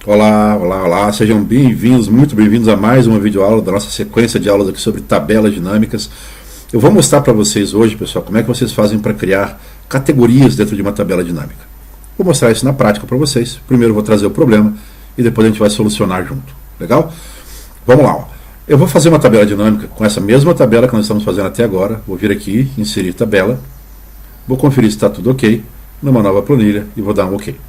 Olá, olá, olá, sejam bem-vindos, muito bem-vindos a mais uma videoaula da nossa sequência de aulas aqui sobre tabelas dinâmicas. Eu vou mostrar para vocês hoje, pessoal, como é que vocês fazem para criar categorias dentro de uma tabela dinâmica. Vou mostrar isso na prática para vocês. Primeiro eu vou trazer o problema e depois a gente vai solucionar junto. Legal? Vamos lá. Ó. Eu vou fazer uma tabela dinâmica com essa mesma tabela que nós estamos fazendo até agora. Vou vir aqui, inserir tabela. Vou conferir se está tudo ok numa nova planilha e vou dar um ok.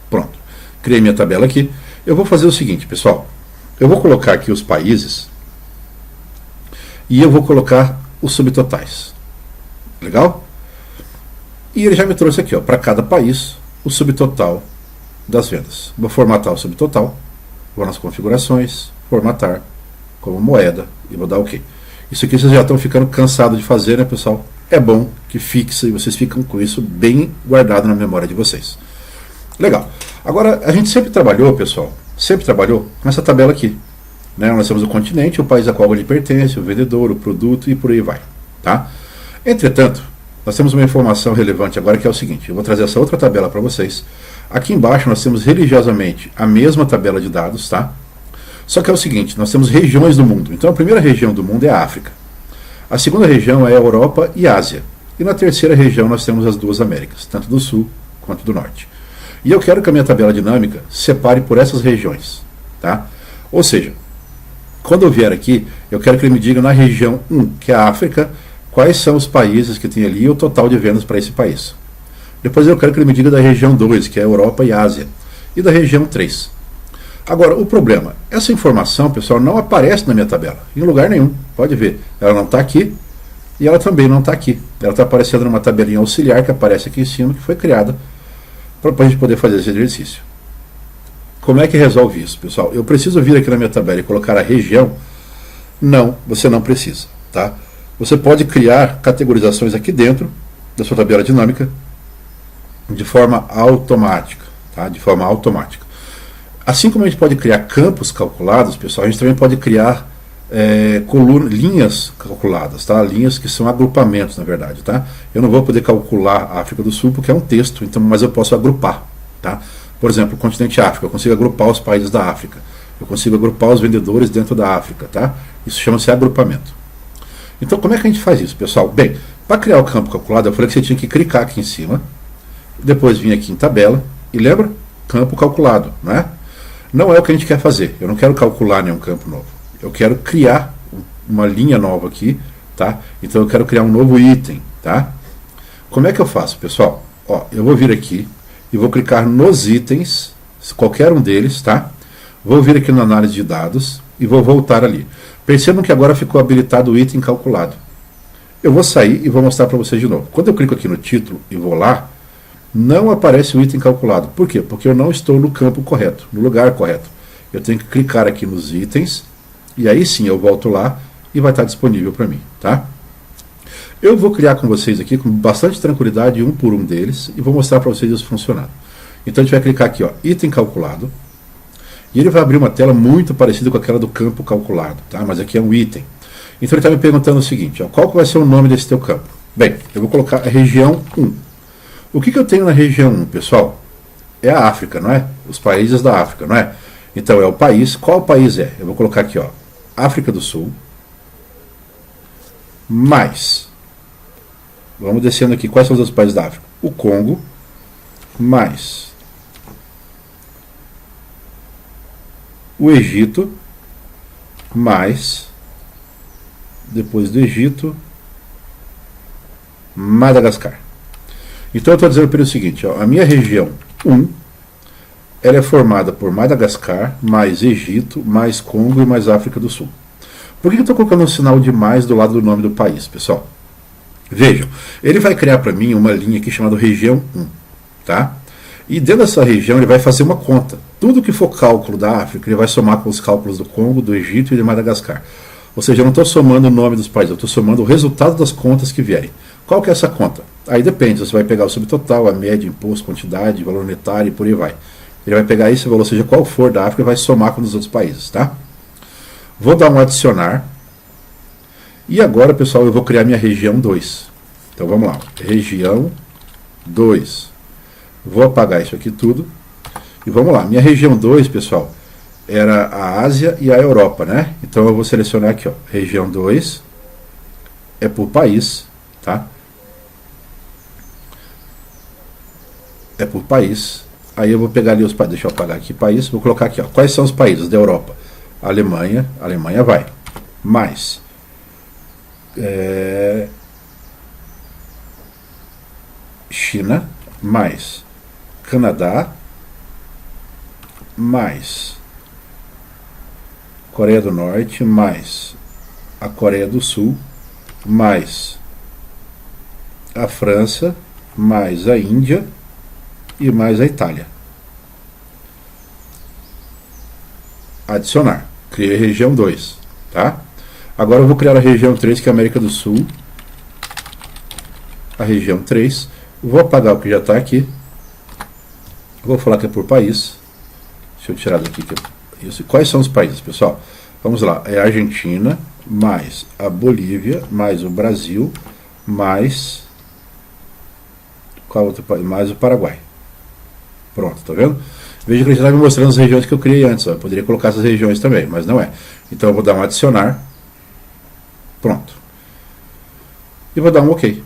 Pronto. Criei minha tabela aqui. Eu vou fazer o seguinte, pessoal. Eu vou colocar aqui os países e eu vou colocar os subtotais. Legal? E ele já me trouxe aqui, para cada país, o subtotal das vendas. Vou formatar o subtotal. Vou nas configurações, formatar como moeda e vou dar OK. Isso aqui vocês já estão ficando cansados de fazer, né, pessoal? É bom que fixe e vocês ficam com isso bem guardado na memória de vocês. Legal. Agora, a gente sempre trabalhou, pessoal, com essa tabela aqui. Né? Nós temos o continente, o país a qual ele pertence, o vendedor, o produto e por aí vai. Tá? Entretanto, nós temos uma informação relevante agora que é o seguinte. Eu vou trazer essa outra tabela para vocês. Aqui embaixo nós temos religiosamente a mesma tabela de dados, tá? Só que é o seguinte, nós temos regiões do mundo. Então a primeira região do mundo é a África. A segunda região é a Europa e Ásia. E na terceira região nós temos as duas Américas, tanto do Sul quanto do Norte. E eu quero que a minha tabela dinâmica separe por essas regiões. Tá? Ou seja, quando eu vier aqui, eu quero que ele me diga na região 1, que é a África, quais são os países que tem ali e o total de vendas para esse país. Depois eu quero que ele me diga da região 2, que é a Europa e Ásia. E da região 3. Agora, o problema, essa informação, pessoal, não aparece na minha tabela, em lugar nenhum. Pode ver, ela não está aqui e ela também não está aqui. Ela está aparecendo numa tabelinha auxiliar que aparece aqui em cima, que foi criada para a gente poder fazer esse exercício. Como é que resolve isso, pessoal? Eu preciso vir aqui na minha tabela e colocar a região? Não, você não precisa. Tá? Você pode criar categorizações aqui dentro da sua tabela dinâmica de forma automática. Tá? De forma automática. Assim como a gente pode criar campos calculados, pessoal, a gente também pode criar linhas calculadas, tá? Linhas que são agrupamentos, na verdade, tá? Eu não vou poder calcular a África do Sul porque é um texto, então, mas eu posso agrupar, tá? Por exemplo, o continente África, eu consigo agrupar os países da África, eu consigo agrupar os vendedores dentro da África, tá? Isso chama-se agrupamento. Então, como é que a gente faz isso, pessoal? Bem, para criar o campo calculado, eu falei que você tinha que clicar aqui em cima, depois vir aqui em tabela, e lembra? Campo calculado, não é? Não é o que a gente quer fazer, eu não quero calcular nenhum campo novo. Eu quero criar uma linha nova aqui, tá? Então eu quero criar um novo item, tá? Como é que eu faço, pessoal? Ó, eu vou vir aqui e vou clicar nos itens, qualquer um deles, tá? Vou vir aqui na análise de dados e vou voltar ali. Percebam que agora ficou habilitado o item calculado. Eu vou sair e vou mostrar para vocês de novo. Quando eu clico aqui no título e vou lá, não aparece o item calculado. Por quê? Porque eu não estou no campo correto, no lugar correto. Eu tenho que clicar aqui nos itens. E aí sim eu volto lá e vai estar disponível para mim, tá? Eu vou criar com vocês aqui com bastante tranquilidade um por um deles e vou mostrar para vocês isso funcionando. Então a gente vai clicar aqui, ó, item calculado, e ele vai abrir uma tela muito parecida com aquela do campo calculado, tá? Mas aqui é um item. Então ele está me perguntando o seguinte, ó, qual que vai ser o nome desse teu campo? Bem, eu vou colocar a região 1. O que eu tenho na região 1, pessoal? É a África, não é? Os países da África, não é? Então é o país. Qual país é? Eu vou colocar aqui, ó, África do Sul, mais, vamos descendo aqui, quais são os outros países da África? O Congo, mais o Egito, mais, depois do Egito, Madagascar. Então eu estou dizendo para ele o seguinte, ó, a minha região 1, ela é formada por Madagascar, mais Egito, mais Congo e mais África do Sul. Por que eu estou colocando um sinal de mais do lado do nome do país, pessoal? Vejam, ele vai criar para mim uma linha aqui chamada região 1. Tá? E dentro dessa região ele vai fazer uma conta. Tudo que for cálculo da África, ele vai somar com os cálculos do Congo, do Egito e de Madagascar. Ou seja, eu não estou somando o nome dos países, eu estou somando o resultado das contas que vierem. Qual que é essa conta? Aí depende, você vai pegar o subtotal, a média, imposto, quantidade, valor monetário e por aí vai. Ele vai pegar esse valor, seja qual for da África, e vai somar com os outros países, tá? Vou dar um adicionar. E agora, pessoal, eu vou criar minha região 2. Então vamos lá, região 2. Vou apagar isso aqui tudo. E vamos lá, minha região 2, pessoal, era a Ásia e a Europa, né? Então eu vou selecionar aqui, ó, região 2 é por país, tá? É por país. Aí eu vou pegar ali os países, deixa eu apagar aqui país, vou colocar aqui, ó, quais são os países da Europa? Alemanha vai. Mais China, mais Canadá, mais Coreia do Norte, mais a Coreia do Sul, mais a França, mais a Índia e mais a Itália. Adicionar. Criei a região 2, tá? Agora eu vou criar a região 3, que é a América do Sul. A região 3. Vou apagar o que já está aqui. Vou falar que é por país. Deixa eu tirar daqui. Isso. Quais são os países, pessoal? Vamos lá. É a Argentina, mais a Bolívia, mais o Brasil, mais... Qual outro país? Mais o Paraguai. Pronto, tá vendo? Veja que ele está me mostrando as regiões que eu criei antes. Ó. Eu poderia colocar essas regiões também, mas não é. Então eu vou dar um adicionar. Pronto. E vou dar um OK.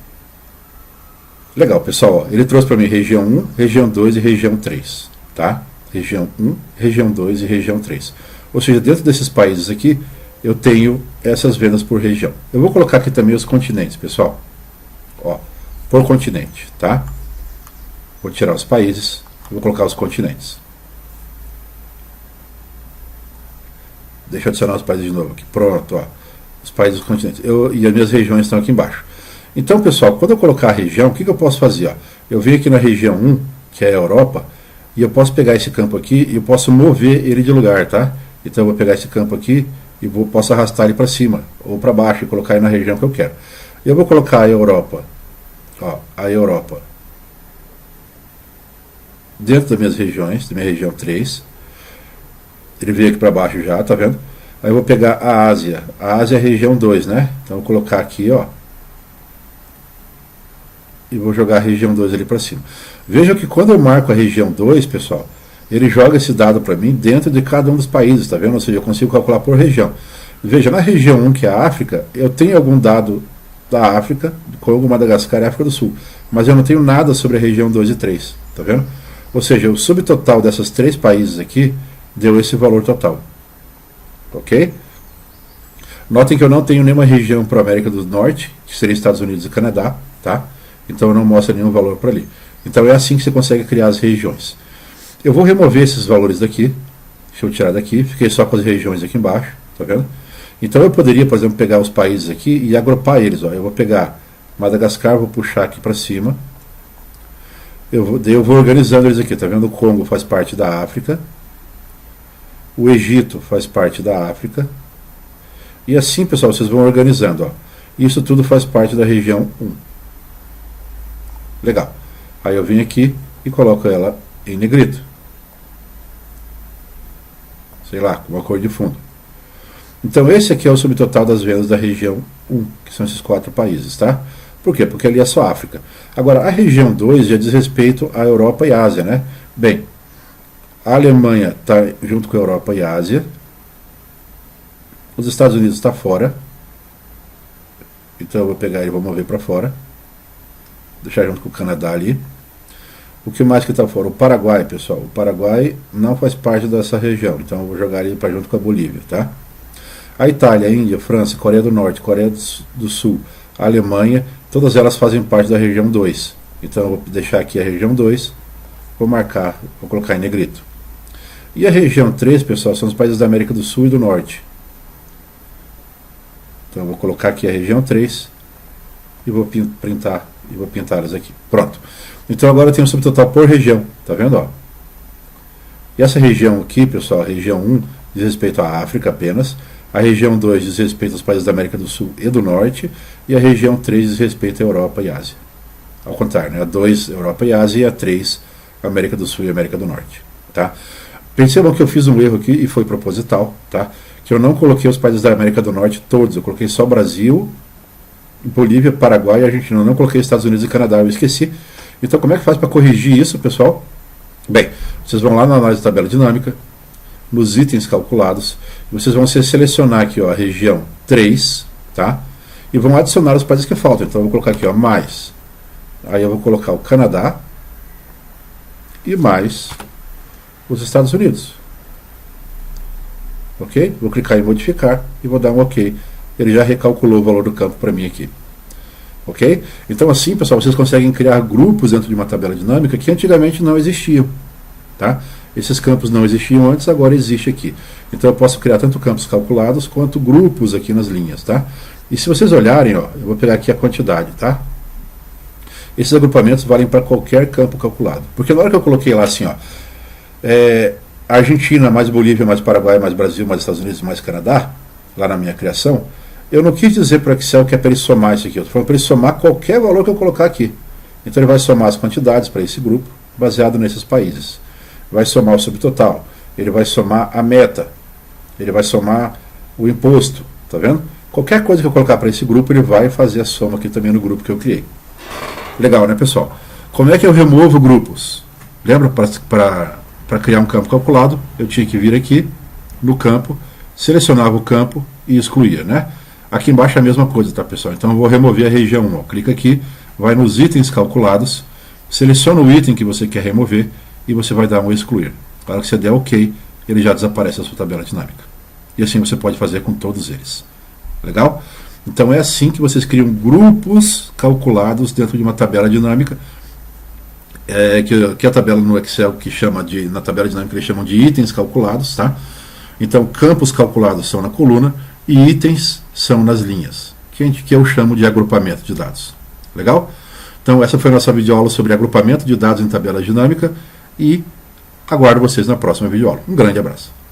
Legal, pessoal. Ó, ele trouxe para mim região 1, região 2 e região 3. Tá? Região 1, região 2 e região 3. Ou seja, dentro desses países aqui, eu tenho essas vendas por região. Eu vou colocar aqui também os continentes, pessoal. Ó, por continente, tá? Vou tirar os países. Vou colocar os continentes. Deixa eu adicionar os países de novo aqui. Pronto, ó. Os países dos continentes. E as minhas regiões estão aqui embaixo. Então, pessoal, quando eu colocar a região, o que eu posso fazer? Ó? Eu venho aqui na região 1, que é a Europa, e eu posso pegar esse campo aqui e eu posso mover ele de lugar, tá? Então eu vou pegar esse campo aqui e posso arrastar ele para cima ou para baixo e colocar ele na região que eu quero. Eu vou colocar a Europa, ó, a Europa dentro das minhas regiões, da minha região 3. Ele veio aqui para baixo já, tá vendo? Aí eu vou pegar a Ásia. A Ásia é a região 2, né? Então eu vou colocar aqui, ó. E vou jogar a região 2 ali para cima. Veja que quando eu marco a região 2, pessoal, ele joga esse dado para mim dentro de cada um dos países, tá vendo? Ou seja, eu consigo calcular por região. Veja, na região 1, que é a África, eu tenho algum dado da África, Congo, Madagascar e África do Sul. Mas eu não tenho nada sobre a região 2 e 3, tá vendo? Ou seja, o subtotal dessas 3 países aqui deu esse valor total. Ok? Notem que eu não tenho nenhuma região para a América do Norte, que seria Estados Unidos e Canadá, tá? Então eu não mostro nenhum valor para ali. Então é assim que você consegue criar as regiões. Eu vou remover esses valores daqui. Deixa eu tirar daqui. Fiquei só com as regiões aqui embaixo, tá vendo? Então eu poderia, por exemplo, pegar os países aqui e agrupar eles. Ó. Eu vou pegar Madagascar, vou puxar aqui para cima. Eu vou organizando eles aqui, tá vendo? O Congo faz parte da África. O Egito faz parte da África. E assim, pessoal, vocês vão organizando. Ó. Isso tudo faz parte da região 1. Legal. Aí eu venho aqui e coloco ela em negrito. Sei lá, com uma cor de fundo. Então esse aqui é o subtotal das vendas da região 1, que são esses 4 países, tá? Por quê? Porque ali é só África. Agora, a região 2 já diz respeito à Europa e Ásia, né? Bem, a Alemanha está junto com a Europa e a Ásia. Os Estados Unidos está fora. Então eu vou pegar ele e vou mover para fora. Deixar junto com o Canadá ali. O que mais que está fora? O Paraguai, pessoal. O Paraguai não faz parte dessa região. Então eu vou jogar ele para junto com a Bolívia, tá? A Itália, a Índia, a França, a Coreia do Norte, a Coreia do Sul, a Alemanha, todas elas fazem parte da região 2. Então eu vou deixar aqui a região 2. Vou marcar, vou colocar em negrito. E a região 3, pessoal, são os países da América do Sul e do Norte. Então eu vou colocar aqui a região 3 e vou printar e vou pintá-las aqui. Pronto. Então agora eu tenho um subtotal por região, tá vendo? Ó? E essa região aqui, pessoal, a região 1 diz respeito à África apenas, a região 2 diz respeito aos países da América do Sul e do Norte, e a região 3 diz respeito à Europa e Ásia. Ao contrário, né? A 2, Europa e Ásia, e a 3, América do Sul e América do Norte. Tá? Percebam que eu fiz um erro aqui e foi proposital, tá? Que eu não coloquei os países da América do Norte todos, eu coloquei só Brasil, Bolívia, Paraguai e Argentina. Eu não coloquei Estados Unidos e Canadá, eu esqueci. Então como é que faz para corrigir isso, pessoal? Bem, vocês vão lá na análise de tabela dinâmica, nos itens calculados, e vocês vão selecionar aqui, ó, a região 3, tá? E vão adicionar os países que faltam. Então eu vou colocar aqui, ó, mais. Aí eu vou colocar o Canadá e mais os Estados Unidos. Ok? Vou clicar em modificar e vou dar um ok. Ele já recalculou o valor do campo para mim aqui. Ok? Então assim, pessoal, vocês conseguem criar grupos dentro de uma tabela dinâmica que antigamente não existiam. Tá? Esses campos não existiam antes, agora existe aqui. Então eu posso criar tanto campos calculados quanto grupos aqui nas linhas. Tá? E se vocês olharem, ó, eu vou pegar aqui a quantidade. Tá? Esses agrupamentos valem para qualquer campo calculado. Porque na hora que eu coloquei lá assim, ó, Argentina mais Bolívia mais Paraguai mais Brasil mais Estados Unidos mais Canadá, lá na minha criação, eu não quis dizer para o Excel que é para ele somar isso aqui. Eu estou falando para ele somar qualquer valor que eu colocar aqui. Então ele vai somar as quantidades para esse grupo, baseado nesses países. Vai somar o subtotal. Ele vai somar a meta. Ele vai somar o imposto. Tá vendo? Qualquer coisa que eu colocar para esse grupo, ele vai fazer a soma aqui também no grupo que eu criei. Legal, né, pessoal? Como é que eu removo grupos? Lembra, para criar um campo calculado, eu tinha que vir aqui no campo, selecionava o campo e excluía, né? Aqui embaixo é a mesma coisa, tá, pessoal? Então eu vou remover a região 1. Ó. Clica aqui, vai nos itens calculados, seleciona o item que você quer remover e você vai dar um excluir. Na hora que você der OK, ele já desaparece da sua tabela dinâmica. E assim você pode fazer com todos eles. Legal? Então é assim que vocês criam grupos calculados dentro de uma tabela dinâmica, que a tabela no Excel na tabela dinâmica eles chamam de itens calculados, tá? Então campos calculados são na coluna e itens são nas linhas, que eu chamo de agrupamento de dados. Legal? Então essa foi a nossa videoaula sobre agrupamento de dados em tabela dinâmica e aguardo vocês na próxima videoaula. Um grande abraço.